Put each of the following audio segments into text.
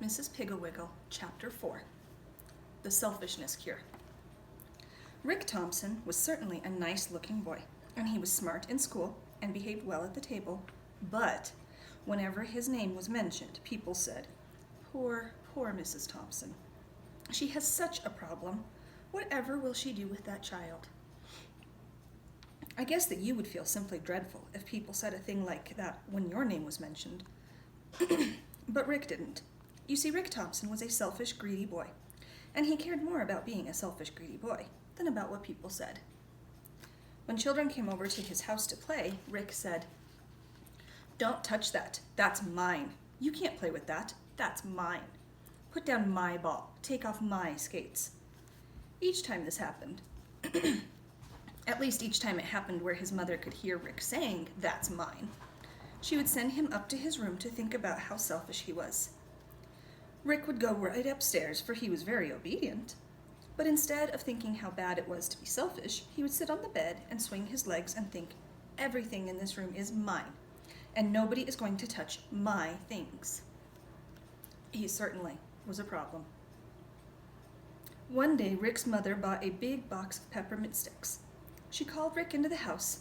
Mrs. Piggle Wiggle, Chapter 4, The Selfishness Cure. Rick Thompson was certainly a nice-looking boy, and he was smart in school and behaved well at the table, but whenever his name was mentioned, people said, poor Mrs. Thompson. She has such a problem. Whatever will she do with that child? I guess that you would feel simply dreadful if people said a thing like that when your name was mentioned. But Rick didn't. You see, Rick Thompson was a selfish, greedy boy, and he cared more about being a selfish, greedy boy than about what people said. When children came over to his house to play, Rick said, "Don't touch that. That's mine. You can't play with that. That's mine. Put down my ball. Take off my skates." Each time this happened, at least each time it happened where his mother could hear Rick saying, "That's mine," she would send him up to his room to think about how selfish he was. Rick would go right upstairs, for he was very obedient. But instead of thinking how bad it was to be selfish, he would sit on the bed and swing his legs and think, "Everything in this room is mine, and nobody is going to touch my things." He certainly was a problem. One day, Rick's mother bought a big box of peppermint sticks. She called Rick into the house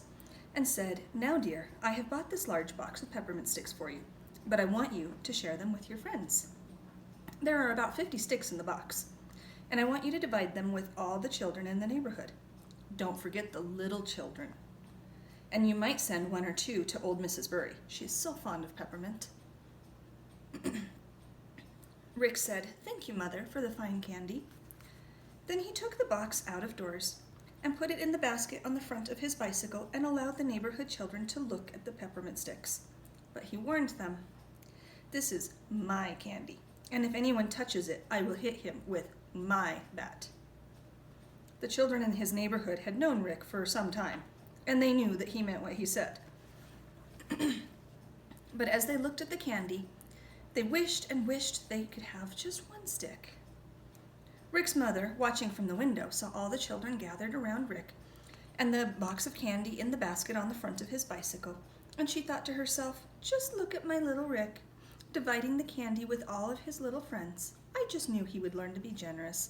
and said, "Now, dear, I have bought this large box of peppermint sticks for you, but I want you to share them with your friends. There are about 50 sticks in the box, and I want you to divide them with all the children in the neighborhood. Don't forget the little children. And you might send one or two to old Mrs. Bury. She is so fond of peppermint." Rick said, "Thank you, Mother, for the fine candy." Then he took the box out of doors and put it in the basket on the front of his bicycle and allowed the neighborhood children to look at the peppermint sticks. But he warned them, "This is my candy, and if anyone touches it, I will hit him with my bat." The children in his neighborhood had known Rick for some time, and they knew that he meant what he said. But as they looked at the candy, they wished and wished they could have just one stick. Rick's mother, watching from the window, saw all the children gathered around Rick and the box of candy in the basket on the front of his bicycle, and she thought to herself, "Just look at my little Rick, dividing the candy with all of his little friends. I just knew he would learn to be generous."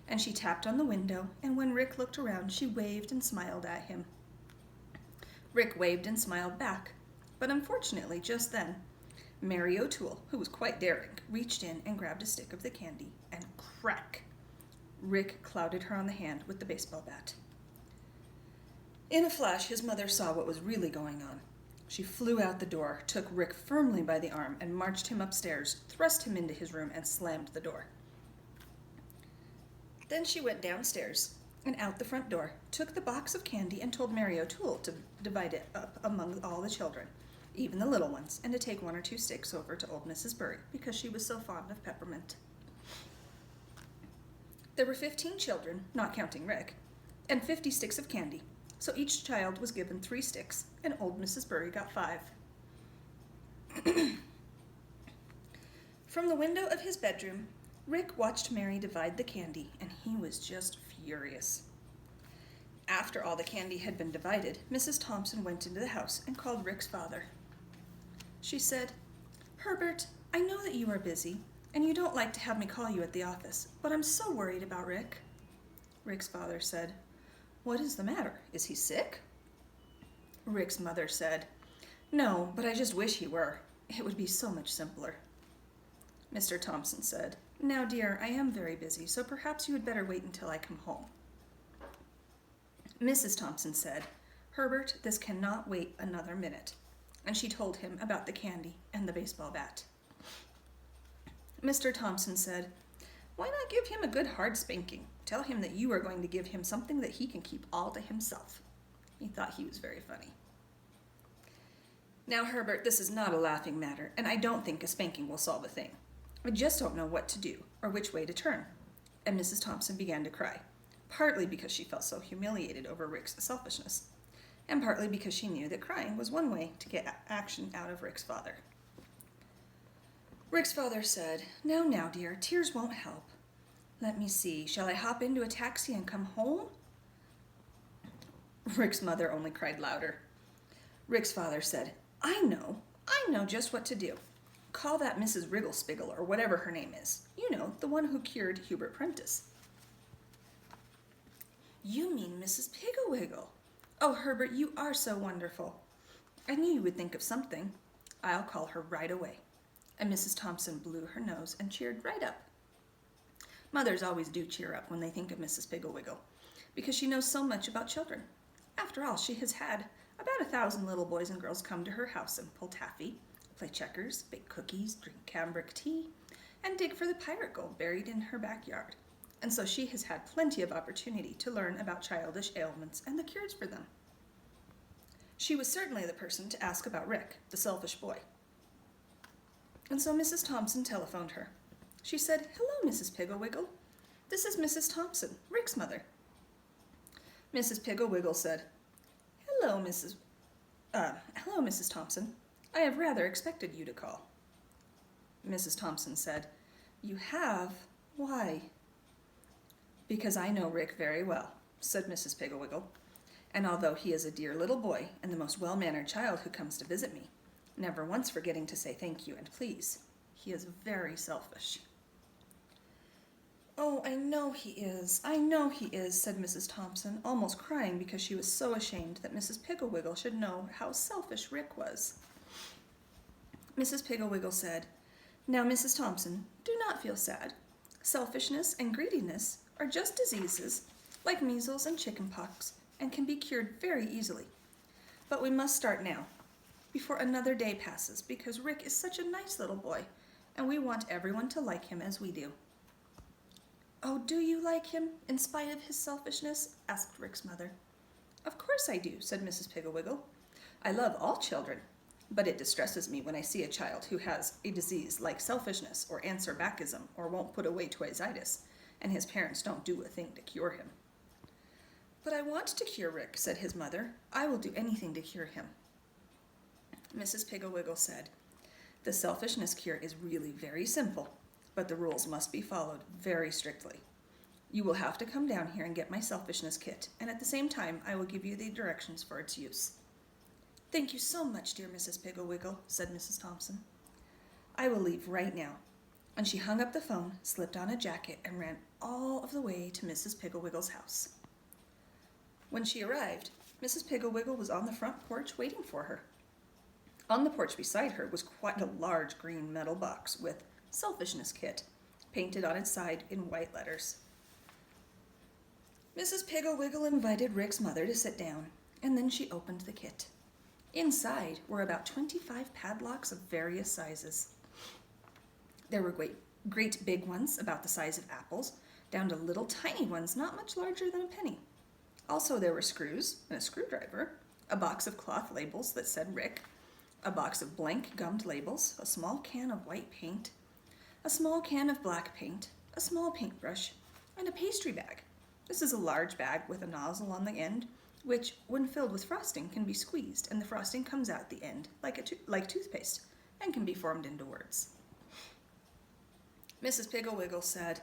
And she tapped on the window, and when Rick looked around, she waved and smiled at him. Rick waved and smiled back, but unfortunately, just then, Mary O'Toole, who was quite daring, reached in and grabbed a stick of the candy, and crack! Rick clouted her on the hand with the baseball bat. In a flash, his mother saw what was really going on. She flew out the door, took Rick firmly by the arm, and marched him upstairs, thrust him into his room, and slammed the door. Then she went downstairs and out the front door, took the box of candy, and told Mary O'Toole to divide it up among all the children, even the little ones, and to take one or two sticks over to old Mrs. Bury, because she was so fond of peppermint. There were 15 children, not counting Rick, and 50 sticks of candy, so each child was given 3 sticks, and old Mrs. Bury got 5. From the window of his bedroom, Rick watched Mary divide the candy, and he was just furious. After all the candy had been divided, Mrs. Thompson went into the house and called Rick's father. She said, "Herbert, I know that you are busy, and you don't like to have me call you at the office, but I'm so worried about Rick." Rick's father said, "What is the matter? Is he sick?" Rick's mother said, "No, but I just wish he were. It would be so much simpler." Mr. Thompson said, "Now, dear, I am very busy, so perhaps you had better wait until I come home." Mrs. Thompson said, "Herbert, this cannot wait another minute," and she told him about the candy and the baseball bat. Mr. Thompson said, "Why not give him a good hard spanking? Tell him that you are going to give him something that he can keep all to himself." He thought he was very funny. "Now, Herbert, this is not a laughing matter, and I don't think a spanking will solve a thing. I just don't know what to do or which way to turn." And Mrs. Thompson began to cry, partly because she felt so humiliated over Rick's selfishness, and partly because she knew that crying was one way to get action out of Rick's father. Rick's father said, Now, dear, tears won't help. Let me see, shall I hop into a taxi and come home?" Rick's mother only cried louder. Rick's father said, I know just what to do. Call that Mrs. Wrigglespiggle, or whatever her name is. You know, the one who cured Hubert Prentice." "You mean Mrs. Piggle Wiggle. Oh, Herbert, you are so wonderful. I knew you would think of something. I'll call her right away." And Mrs. Thompson blew her nose and cheered right up. Mothers always do cheer up when they think of Mrs. Piggle Wiggle, because she knows so much about children. After all, she has had about 1,000 little boys and girls come to her house and pull taffy, play checkers, bake cookies, drink cambric tea, and dig for the pirate gold buried in her backyard. And so she has had plenty of opportunity to learn about childish ailments and the cures for them. She was certainly the person to ask about Rick, the selfish boy. And so Mrs. Thompson telephoned her. She said, "Hello, Mrs. Piggle Wiggle. This is Mrs. Thompson, Rick's mother." Mrs. Piggle Wiggle said, Hello, Mrs. Thompson. I have rather expected you to call." Mrs. Thompson said, "You have? Why?" "Because I know Rick very well," said Mrs. Piggle Wiggle. "And although he is a dear little boy and the most well-mannered child who comes to visit me, never once forgetting to say thank you and please, he is very selfish." "Oh, I know he is, said Mrs. Thompson, almost crying because she was so ashamed that Mrs. Piggle Wiggle should know how selfish Rick was. Mrs. Piggle Wiggle said, "Now, Mrs. Thompson, do not feel sad. Selfishness and greediness are just diseases like measles and chickenpox and can be cured very easily. But we must start now, before another day passes, because Rick is such a nice little boy, and we want everyone to like him as we do." "Oh, do you like him, in spite of his selfishness?" asked Rick's mother. "Of course I do," said Mrs. Piggle Wiggle. "I love all children, but it distresses me when I see a child who has a disease like selfishness or answer-backism or won't put away toysitis, and his parents don't do a thing to cure him." "But I want to cure Rick," said his mother. "I will do anything to cure him." Mrs. Piggle Wiggle said, "The selfishness cure is really very simple, but the rules must be followed very strictly. You will have to come down here and get my selfishness kit, and at the same time I will give you the directions for its use." "Thank you so much, dear Mrs. Piggle Wiggle," said Mrs. Thompson. "I will leave right now." And she hung up the phone, slipped on a jacket, and ran all of the way to Mrs. Piggle Wiggle's house. When she arrived, Mrs. Piggle Wiggle was on the front porch waiting for her. On the porch beside her was quite a large green metal box with "Selfishness Kit" painted on its side in white letters. Mrs. Piggle Wiggle invited Rick's mother to sit down, and then she opened the kit. Inside were about 25 padlocks of various sizes. There were great big ones about the size of apples, down to little tiny ones not much larger than a penny. Also there were screws and a screwdriver, a box of cloth labels that said Rick, a box of blank gummed labels, a small can of white paint, a small can of black paint, a small paintbrush, and a pastry bag. This is a large bag with a nozzle on the end, which, when filled with frosting, can be squeezed, and the frosting comes out the end like toothpaste, and can be formed into words. Mrs. Piggle Wiggle said,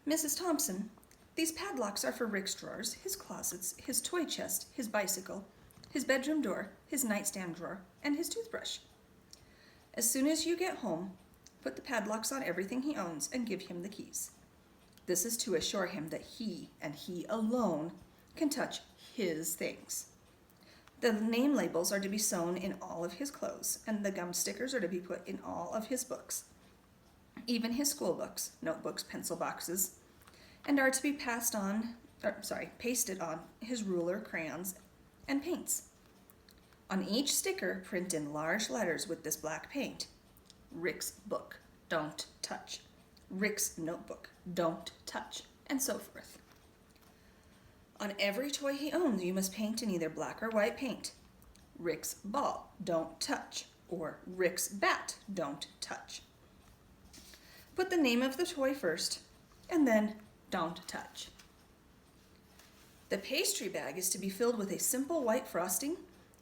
"Mrs. Thompson, these padlocks are for Rick's drawers, his closets, his toy chest, his bicycle, his bedroom door, his nightstand drawer, and his toothbrush. As soon as you get home, put the padlocks on everything he owns and give him the keys. This is to assure him that he, and he alone, can touch his things. The name labels are to be sewn in all of his clothes, and the gum stickers are to be put in all of his books, even his school books, notebooks, pencil boxes, and are to be pasted on his ruler, crayons, and paints. On each sticker, print in large letters with this black paint, Rick's book, don't touch. Rick's notebook, don't touch, and so forth. On every toy he owns, you must paint in either black or white paint. Rick's ball, don't touch, or Rick's bat, don't touch. Put the name of the toy first, and then don't touch. The pastry bag is to be filled with a simple white frosting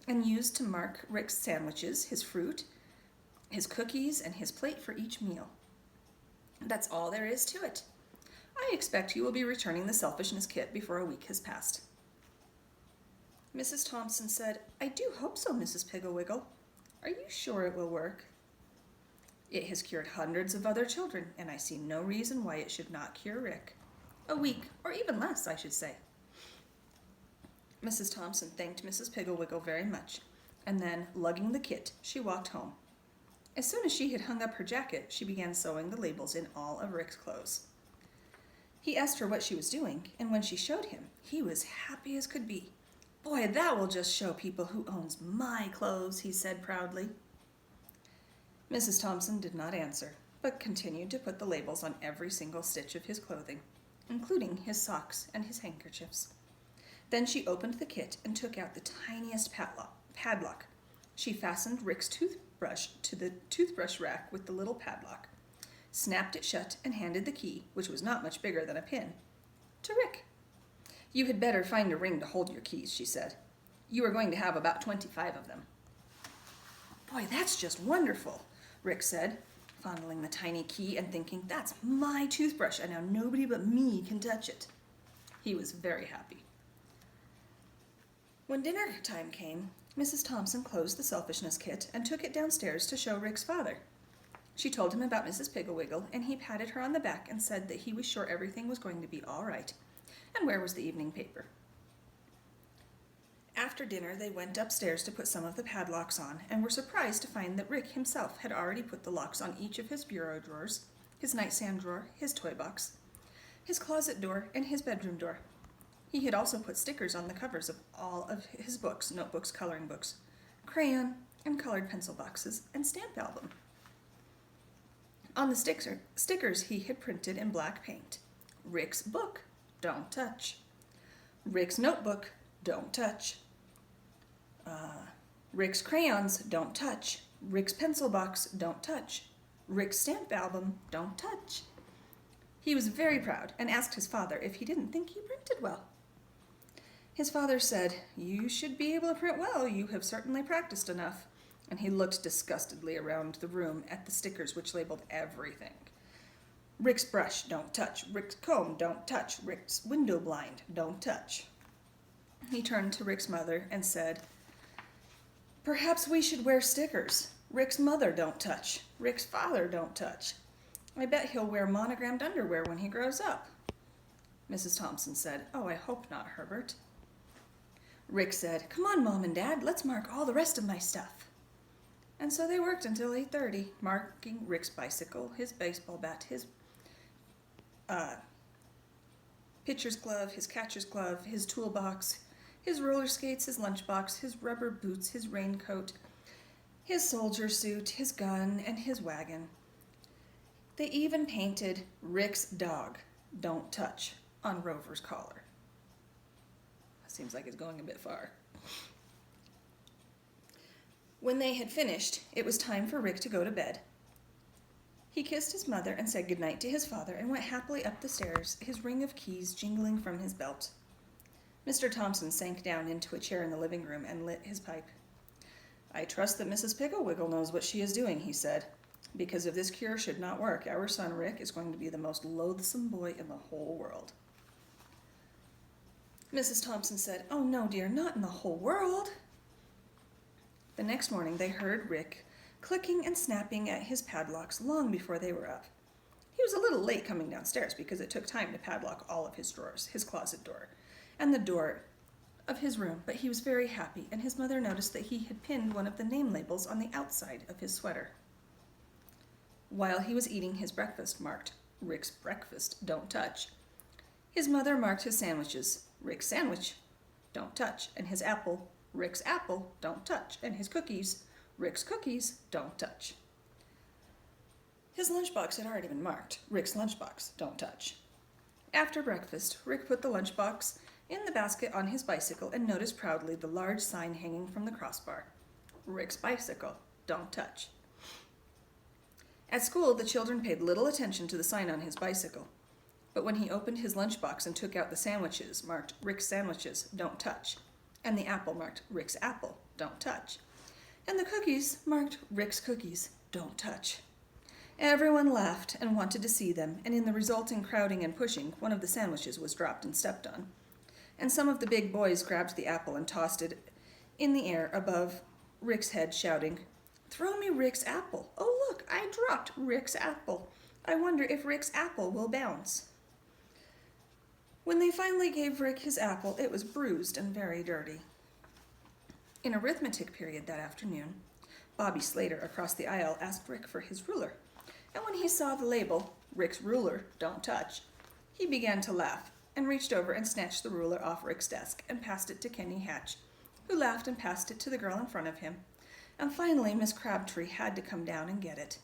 and used to mark Rick's sandwiches, his fruit, his cookies, and his plate for each meal. That's all there is to it. I expect you will be returning the selfishness kit before a week has passed." Mrs. Thompson said, "I do hope so, Mrs. Piggle Wiggle. Are you sure it will work?" It has cured hundreds of other children, and I see no reason why it should not cure Rick. A week, or even less, I should say. Mrs. Thompson thanked Mrs. Piggle Wiggle very much, and then, lugging the kit, she walked home. As soon as she had hung up her jacket, she began sewing the labels in all of Rick's clothes. He asked her what she was doing, and when she showed him, he was happy as could be. "Boy, that will just show people who owns my clothes," he said proudly. Mrs. Thompson did not answer, but continued to put the labels on every single stitch of his clothing, including his socks and his handkerchiefs. Then she opened the kit and took out the tiniest padlock. She fastened Rick's toothbrush to the toothbrush rack with the little padlock, snapped it shut, and handed the key, which was not much bigger than a pin, to Rick. "You had better find a ring to hold your keys," she said. "You are going to have about 25 of them." "Boy, that's just wonderful," Rick said, fondling the tiny key and thinking, "That's my toothbrush, and now nobody but me can touch it." He was very happy. When dinner time came, Mrs. Thompson closed the Selfishness kit and took it downstairs to show Rick's father. She told him about Mrs. Piggle Wiggle, and he patted her on the back and said that he was sure everything was going to be all right, and where was the evening paper. After dinner, they went upstairs to put some of the padlocks on, and were surprised to find that Rick himself had already put the locks on each of his bureau drawers, his nightstand drawer, his toy box, his closet door, and his bedroom door. He had also put stickers on the covers of all of his books, notebooks, coloring books, crayon and colored pencil boxes, and stamp album. On the stickers he had printed in black paint, "Rick's book, don't touch. Rick's notebook, don't touch. Rick's crayons, don't touch. Rick's pencil box, don't touch. Rick's stamp album, don't touch." He was very proud and asked his father if he didn't think he printed well. His father said, "You should be able to print well. You have certainly practiced enough." And he looked disgustedly around the room at the stickers which labeled everything. "Rick's brush, don't touch. Rick's comb, don't touch. Rick's window blind, don't touch." He turned to Rick's mother and said, "Perhaps we should wear stickers. Rick's mother, don't touch. Rick's father, don't touch. I bet he'll wear monogrammed underwear when he grows up." Mrs. Thompson said, "Oh, I hope not, Herbert." Rick said, "Come on, Mom and Dad, let's mark all the rest of my stuff." And so they worked until 8:30, marking Rick's bicycle, his baseball bat, his pitcher's glove, his catcher's glove, his toolbox, his roller skates, his lunchbox, his rubber boots, his raincoat, his soldier suit, his gun, and his wagon. They even painted "Rick's dog, don't touch" on Rover's collar. Seems like it's going a bit far. When they had finished, it was time for Rick to go to bed. He kissed his mother and said goodnight to his father and went happily up the stairs, his ring of keys jingling from his belt. Mr. Thompson sank down into a chair in the living room and lit his pipe. "I trust that Mrs. Piggle Wiggle knows what she is doing," he said. "Because if this cure should not work, our son Rick is going to be the most loathsome boy in the whole world." Mrs. Thompson said, "Oh no, dear, not in the whole world." The next morning they heard Rick clicking and snapping at his padlocks long before they were up. He was a little late coming downstairs because it took time to padlock all of his drawers, his closet door, and the door of his room, but he was very happy, and his mother noticed that he had pinned one of the name labels on the outside of his sweater. While he was eating his breakfast marked "Rick's breakfast, don't touch," his mother marked his sandwiches "Rick's sandwich, don't touch," and his apple "Rick's apple, don't touch," and his cookies "Rick's cookies, don't touch." His lunchbox had already been marked "Rick's lunchbox, don't touch." After breakfast, Rick put the lunchbox in the basket on his bicycle and noticed proudly the large sign hanging from the crossbar, "Rick's bicycle, don't touch." At school, the children paid little attention to the sign on his bicycle. But when he opened his lunchbox and took out the sandwiches marked "Rick's sandwiches, don't touch," and the apple marked "Rick's apple, don't touch," and the cookies marked "Rick's cookies, don't touch," everyone laughed and wanted to see them, and in the resulting crowding and pushing, one of the sandwiches was dropped and stepped on, and some of the big boys grabbed the apple and tossed it in the air above Rick's head, shouting, "Throw me Rick's apple. Oh, look, I dropped Rick's apple. I wonder if Rick's apple will bounce." When they finally gave Rick his apple, it was bruised and very dirty. In arithmetic period that afternoon, Bobby Slater across the aisle asked Rick for his ruler, and when he saw the label, "Rick's ruler, don't touch," he began to laugh and reached over and snatched the ruler off Rick's desk and passed it to Kenny Hatch, who laughed and passed it to the girl in front of him, and finally Miss Crabtree had to come down and get it.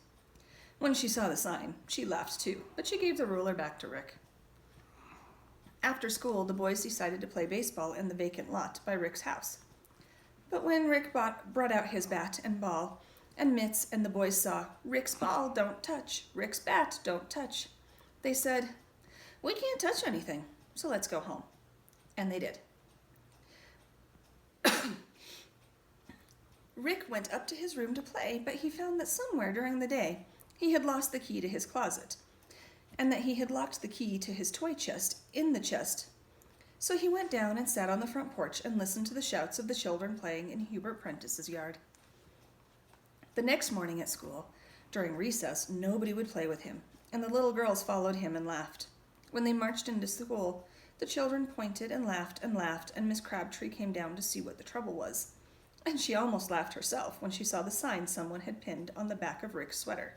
When she saw the sign, she laughed too, but she gave the ruler back to Rick. After school, the boys decided to play baseball in the vacant lot by Rick's house. But when Rick brought out his bat and ball and mitts and the boys saw, "Rick's ball, don't touch. Rick's bat, don't touch," they said, "We can't touch anything, so let's go home." And they did. Rick went up to his room to play, but he found that somewhere during the day he had lost the key to his closet, and that he had locked the key to his toy chest in the chest. So he went down and sat on the front porch and listened to the shouts of the children playing in Hubert Prentice's yard. The next morning at school, during recess, nobody would play with him, and the little girls followed him and laughed. When they marched into school, the children pointed and laughed, and Miss Crabtree came down to see what the trouble was. And she almost laughed herself when she saw the sign someone had pinned on the back of Rick's sweater.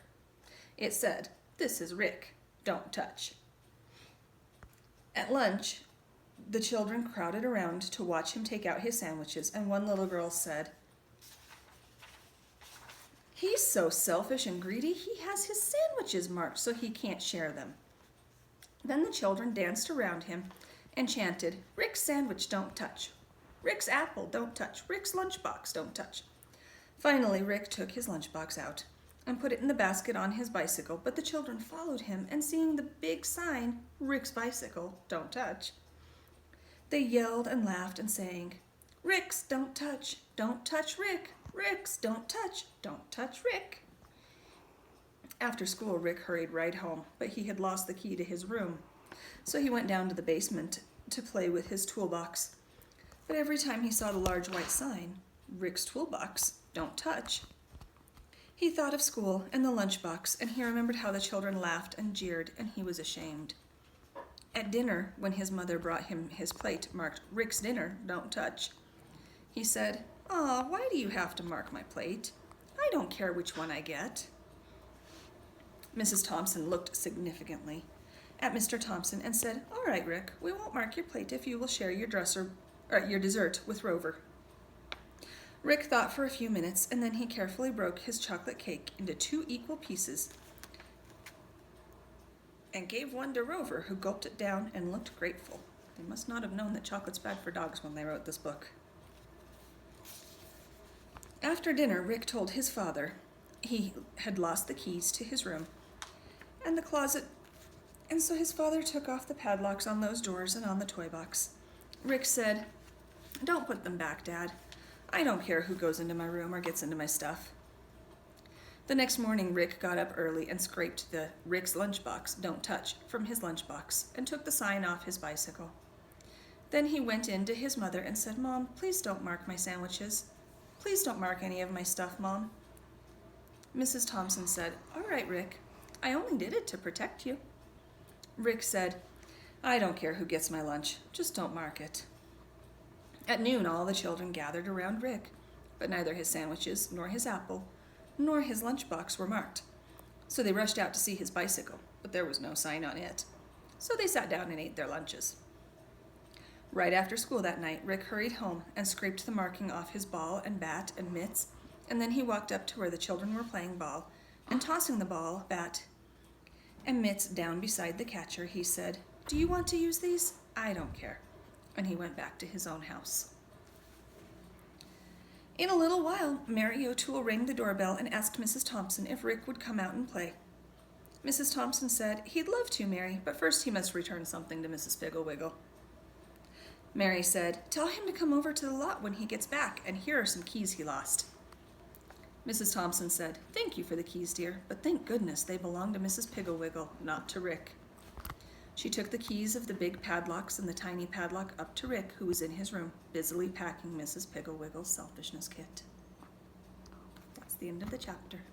It said, "This is Rick. Don't touch." At lunch, the children crowded around to watch him take out his sandwiches, and one little girl said, "He's so selfish and greedy, he has his sandwiches marked so he can't share them." Then the children danced around him and chanted, "Rick's sandwich don't touch. Rick's apple don't touch. Rick's lunchbox don't touch." Finally, Rick took his lunchbox out and put it in the basket on his bicycle, but the children followed him, and seeing the big sign, "Rick's bicycle, don't touch," they yelled and laughed and sang, "Rick's don't touch Rick. Rick's don't touch Rick." After school, Rick hurried right home, but he had lost the key to his room, so he went down to the basement to play with his toolbox. But every time he saw the large white sign, "Rick's toolbox, don't touch," he thought of school and the lunchbox, and he remembered how the children laughed and jeered, and he was ashamed. At dinner, when his mother brought him his plate marked, "Rick's dinner, don't touch," he said, "Aw, why do you have to mark my plate? I don't care which one I get." Mrs. Thompson looked significantly at Mr. Thompson and said, "All right, Rick, we won't mark your plate if you will share your dessert with Rover." Rick thought for a few minutes, and then he carefully broke his chocolate cake into 2 equal pieces and gave one to Rover, who gulped it down and looked grateful. They must not have known that chocolate's bad for dogs when they wrote this book. After dinner, Rick told his father he had lost the keys to his room and the closet, and so his father took off the padlocks on those doors and on the toy box. Rick said, "Don't put them back, Dad. I don't care who goes into my room or gets into my stuff." The next morning, Rick got up early and scraped the "Rick's lunchbox, don't touch" from his lunchbox and took the sign off his bicycle. Then he went in to his mother and said, "Mom, please don't mark my sandwiches. Please don't mark any of my stuff, Mom." Mrs. Thompson said, "All right, Rick. I only did it to protect you." Rick said, "I don't care who gets my lunch. Just don't mark it." At noon, all the children gathered around Rick, but neither his sandwiches, nor his apple, nor his lunchbox were marked. So they rushed out to see his bicycle, but there was no sign on it. So they sat down and ate their lunches. Right after school that night, Rick hurried home and scraped the marking off his ball and bat and mitts, and then he walked up to where the children were playing ball, and tossing the ball, bat, and mitts down beside the catcher, he said, "Do you want to use these? I don't care." And he went back to his own house. In a little while, Mary O'Toole rang the doorbell and asked Mrs. Thompson if Rick would come out and play. Mrs. Thompson said, "He'd love to, Mary, but first he must return something to Mrs. Piggle Wiggle." Mary said, "Tell him to come over to the lot when he gets back, and here are some keys he lost." Mrs. Thompson said, "Thank you for the keys, dear, but thank goodness they belong to Mrs. Piggle Wiggle, not to Rick." She took the keys of the big padlocks and the tiny padlock up to Rick, who was in his room, busily packing Mrs. Piggle Wiggle's selfishness kit. That's the the end of the chapter.